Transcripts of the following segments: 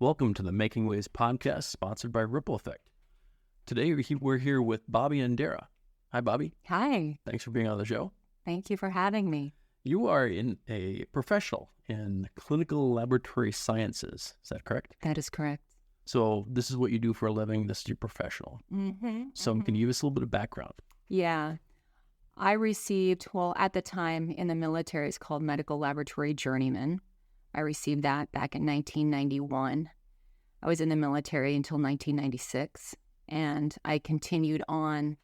Welcome to the Making Waves podcast, sponsored by Ripple Effect. Today we're here with Bobbi Andera. Hi, Bobbi. Hi. Thanks for being on the show. Thank you for having me. You are a professional in clinical laboratory sciences. Is that correct? That is correct. So this is what you do for a living. This is your professional. So can you give us a little bit of background? Yeah. I received, at the time in the military, it's called medical laboratory journeyman. I received that back in 1991. I was in the military until 1996, and I continued on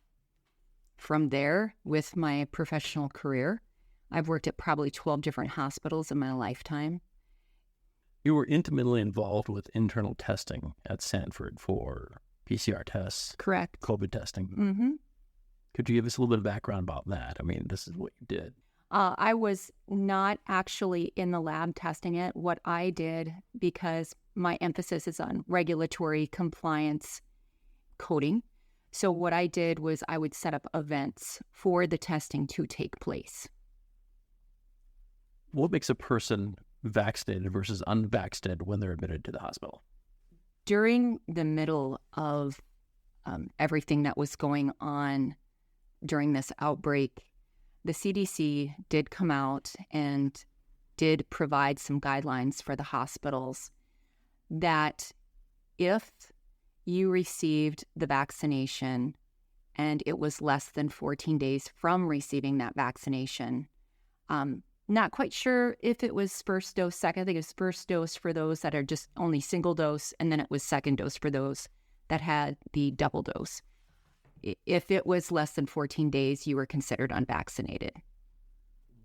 from there with my professional career. I've worked at probably 12 different hospitals in my lifetime. You were intimately involved with internal testing at Sanford for PCR tests. Correct. COVID testing. Mm-hmm. Could you give us a little bit of background about that? I mean, this is what you did. I was not actually in the lab testing it. What I did, because my emphasis is on regulatory compliance coding, so what I did was I would set up events for the testing to take place. What makes a person vaccinated versus unvaccinated when they're admitted to the hospital? During the middle of everything that was going on during this outbreak, the CDC did come out and did provide some guidelines for the hospitals that if you received the vaccination and it was less than 14 days from receiving that vaccination, not quite sure if it was first dose, second. I think it was first dose for those that are just only single dose, and then it was second dose for those that had the double dose. If it was less than 14 days, you were considered unvaccinated.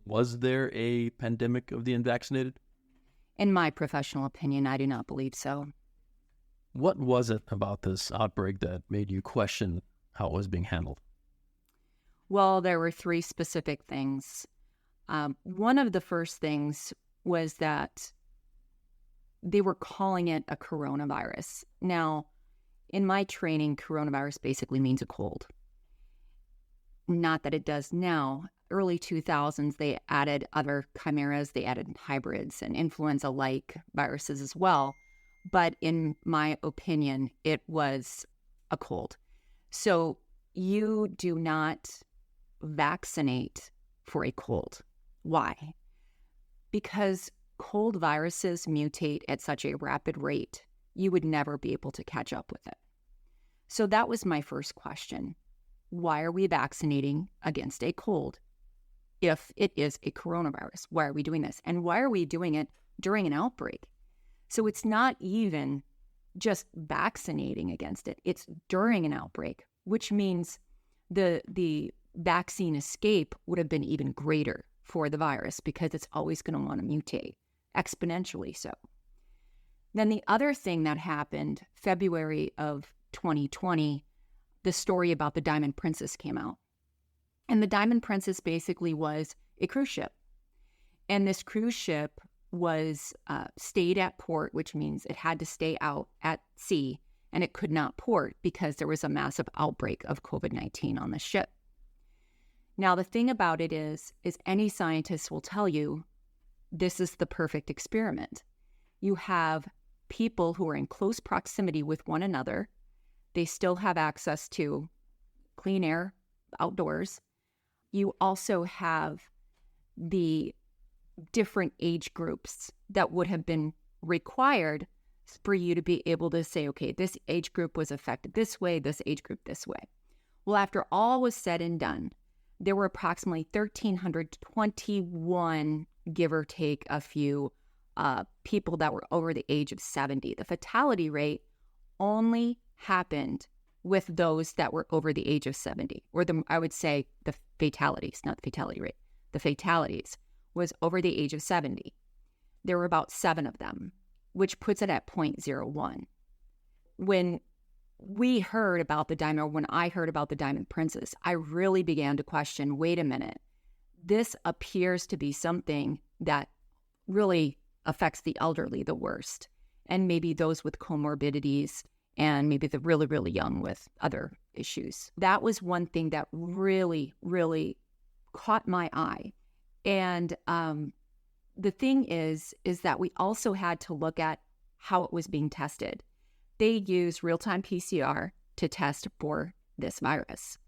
Was there a pandemic of the unvaccinated? In my professional opinion, I do not believe so. What was it about this outbreak that made you question how it was being handled? Well, there were three specific things. One of the first things was that they were calling it a coronavirus. Now, in my training, coronavirus basically means a cold. Not that it does now. Early 2000s, they added other chimeras, they added hybrids and influenza-like viruses as well. But in my opinion, it was a cold. So you do not vaccinate for a cold. Why? Because cold viruses mutate at such a rapid rate, you would never be able to catch up with it. So that was my first question. Why are we vaccinating against a cold if it is a coronavirus? Why are we doing this? And why are we doing it during an outbreak? So it's not even just vaccinating against it. It's during an outbreak, which means the vaccine escape would have been even greater for the virus because it's always going to want to mutate, exponentially so. Then the other thing that happened, February of 2020, the story about the Diamond Princess came out. And the Diamond Princess basically was a cruise ship. And this cruise ship was stayed at port, which means it had to stay out at sea, and it could not port because there was a massive outbreak of COVID-19 on the ship. Now, the thing about it is any scientist will tell you this is the perfect experiment. You have people who are in close proximity with one another. They still have access to clean air outdoors. You also have the different age groups that would have been required for you to be able to say, okay, this age group was affected this way, this age group this way. Well, after all was said and done, there were approximately 1,321, give or take a few, people that were over the age of 70. The fatality rate only happened with those that were over the age of 70, or I would say the fatalities, not the fatality rate. The fatalities was over the age of 70. There were about 7 of them, which puts it at 0.01. When I heard about the Diamond Princess, I really began to question, wait a minute, this appears to be something that really affects the elderly the worst, and maybe those with comorbidities, and maybe the really, really young with other issues. That was one thing that really, really caught my eye. And the thing is that we also had to look at how it was being tested. They used real-time PCR to test for this virus.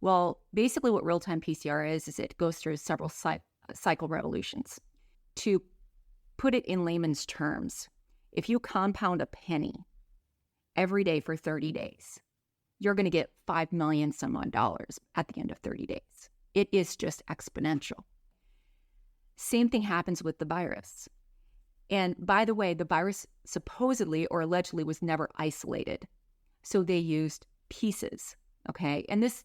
Well, basically what real-time PCR is it goes through several cycle revolutions. To put it in layman's terms, if you compound a penny every day for 30 days, you're going to get $5 million some odd dollars at the end of 30 days. It is just exponential. Same thing happens with the virus. And by the way, the virus supposedly or allegedly was never isolated. So they used pieces, okay? And this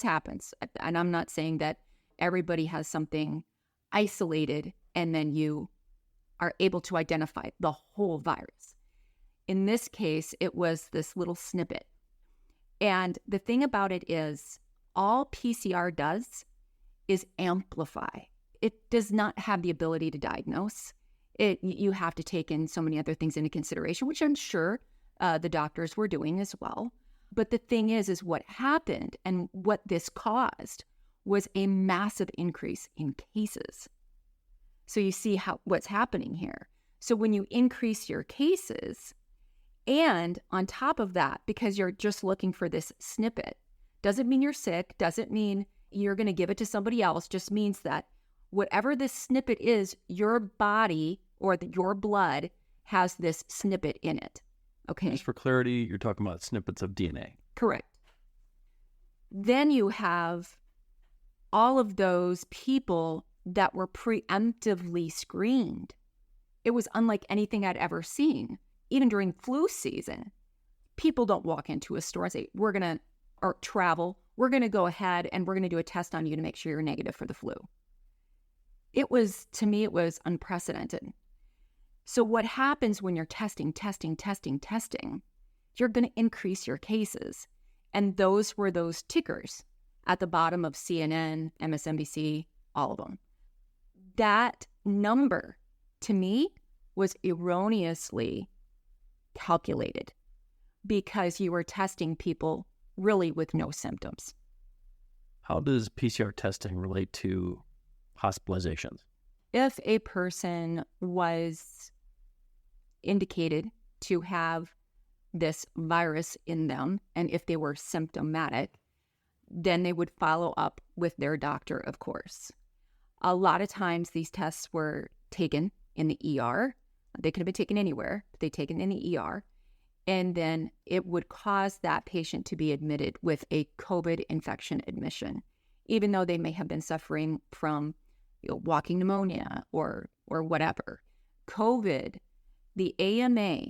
happens. And I'm not saying that everybody has something isolated and then you are able to identify the whole virus. In this case, it was this little snippet. And the thing about it is, all PCR does is amplify. It does not have the ability to diagnose. You have to take in so many other things into consideration, which I'm sure the doctors were doing as well. But the thing is what happened and what this caused was a massive increase in cases. So you see what's happening here. So when you increase your cases, and on top of that, because you're just looking for this snippet, doesn't mean you're sick, doesn't mean you're going to give it to somebody else, just means that whatever this snippet is, your body or your blood has this snippet in it. Okay. Just for clarity, you're talking about snippets of DNA. Correct. Then you have all of those people that were preemptively screened. It was unlike anything I'd ever seen. Even during flu season, people don't walk into a store and say, we're going to go ahead and we're going to do a test on you to make sure you're negative for the flu. To me, it was unprecedented. So what happens when you're testing, you're going to increase your cases. And those were those tickers at the bottom of CNN, MSNBC, all of them. That number, to me, was erroneously calculated because you were testing people really with no symptoms. How does PCR testing relate to hospitalizations? If a person was indicated to have this virus in them, and if they were symptomatic, then they would follow up with their doctor, of course. A lot of times these tests were taken in the ER. They could have been taken anywhere, but they taken in the ER. And then it would cause that patient to be admitted with a COVID infection admission, even though they may have been suffering from walking pneumonia or whatever. COVID, the AMA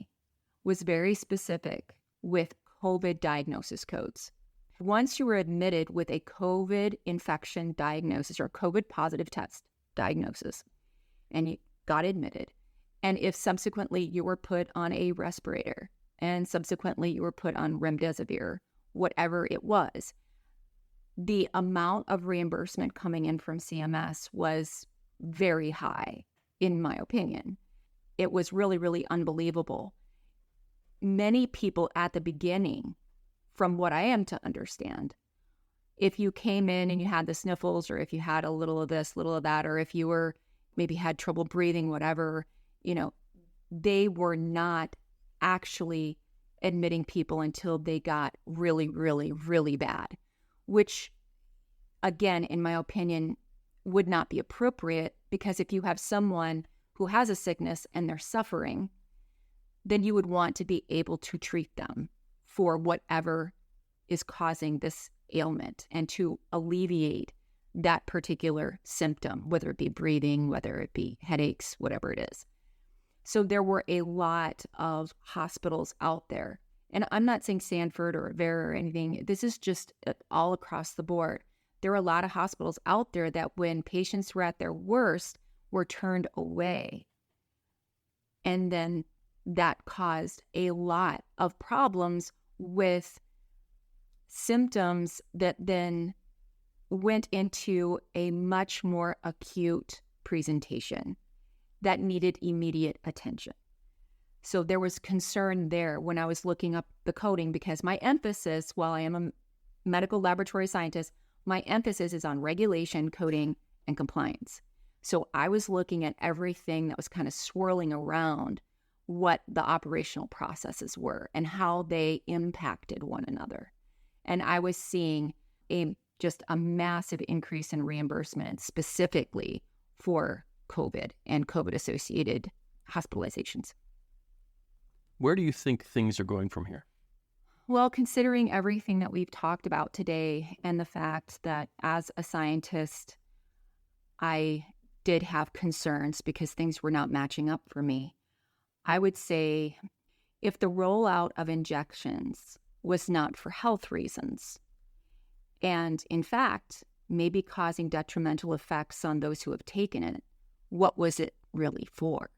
was very specific with COVID diagnosis codes. Once you were admitted with a COVID infection diagnosis or COVID positive test diagnosis, and you got admitted, and if subsequently you were put on a respirator and subsequently you were put on remdesivir, whatever it was, the amount of reimbursement coming in from CMS was very high, in my opinion. It was really, really unbelievable. Many people at the beginning, from what I am to understand, if you came in and you had the sniffles, or if you had a little of this, little of that, or if you were maybe had trouble breathing, whatever, they were not actually admitting people until they got really, really, really bad, which, again, in my opinion, would not be appropriate, because if you have someone who has a sickness and they're suffering, then you would want to be able to treat them for whatever is causing this ailment and to alleviate that particular symptom, whether it be breathing, whether it be headaches, whatever it is. So there were a lot of hospitals out there. And I'm not saying Sanford or Vera or anything. This is just all across the board. There are a lot of hospitals out there that when patients were at their worst, were turned away. And then that caused a lot of problems with symptoms that then went into a much more acute presentation that needed immediate attention. So there was concern there when I was looking up the coding, because my emphasis, while I am a medical laboratory scientist, my emphasis is on regulation, coding, and compliance. So I was looking at everything that was kind of swirling around what the operational processes were and how they impacted one another. And I was seeing just a massive increase in reimbursement specifically for COVID and COVID-associated hospitalizations. Where do you think things are going from here? Well, considering everything that we've talked about today and the fact that as a scientist, I did have concerns because things were not matching up for me, I would say if the rollout of injections was not for health reasons, and in fact, maybe causing detrimental effects on those who have taken it, what was it really for?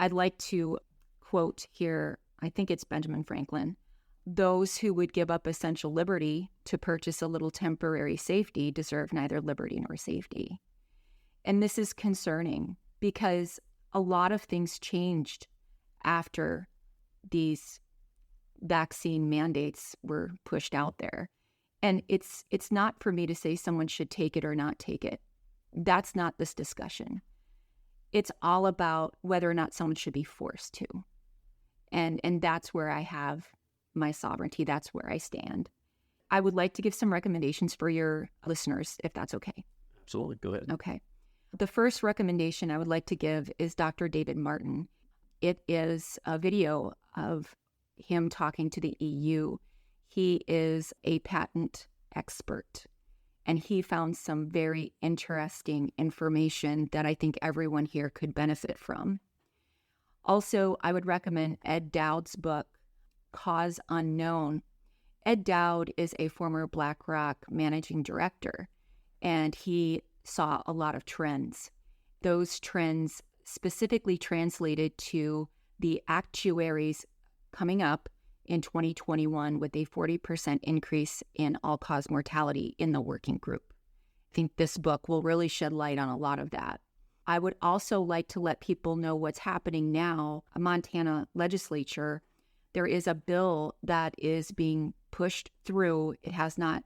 I'd like to quote here, I think it's Benjamin Franklin, "Those who would give up essential liberty to purchase a little temporary safety deserve neither liberty nor safety." And this is concerning because a lot of things changed after these vaccine mandates were pushed out there. And it's not for me to say someone should take it or not take it. That's not this discussion. It's all about whether or not someone should be forced to. And that's where I have my sovereignty. That's where I stand. I would like to give some recommendations for your listeners, if that's okay. Absolutely. Go ahead. Okay. The first recommendation I would like to give is Dr. David Martin. It is a video of him talking to the EU. He is a patent expert, and he found some very interesting information that I think everyone here could benefit from. Also, I would recommend Ed Dowd's book, Cause Unknown. Ed Dowd is a former BlackRock managing director, and he saw a lot of trends. Those trends specifically translated to the actuaries coming up in 2021 with a 40% increase in all-cause mortality in the working group. I think this book will really shed light on a lot of that. I would also like to let people know what's happening now. A Montana legislature, there is a bill that is being pushed through. It has not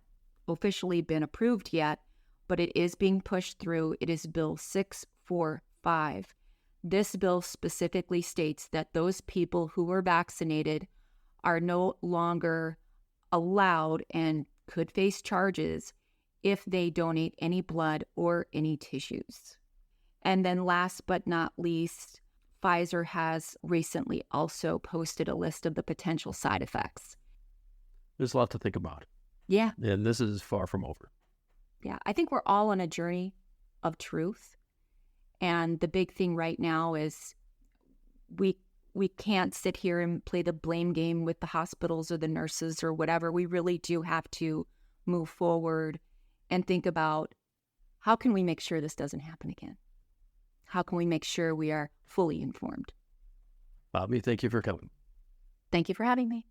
officially been approved yet, but it is being pushed through. It is Bill 645. This bill specifically states that those people who were vaccinated are no longer allowed and could face charges if they donate any blood or any tissues. And then last but not least, Pfizer has recently also posted a list of the potential side effects. There's a lot to think about. Yeah. And this is far from over. Yeah. I think we're all on a journey of truth. And the big thing right now is we can't sit here and play the blame game with the hospitals or the nurses or whatever. We really do have to move forward and think about how can we make sure this doesn't happen again? How can we make sure we are fully informed? Bobbi, thank you for coming. Thank you for having me.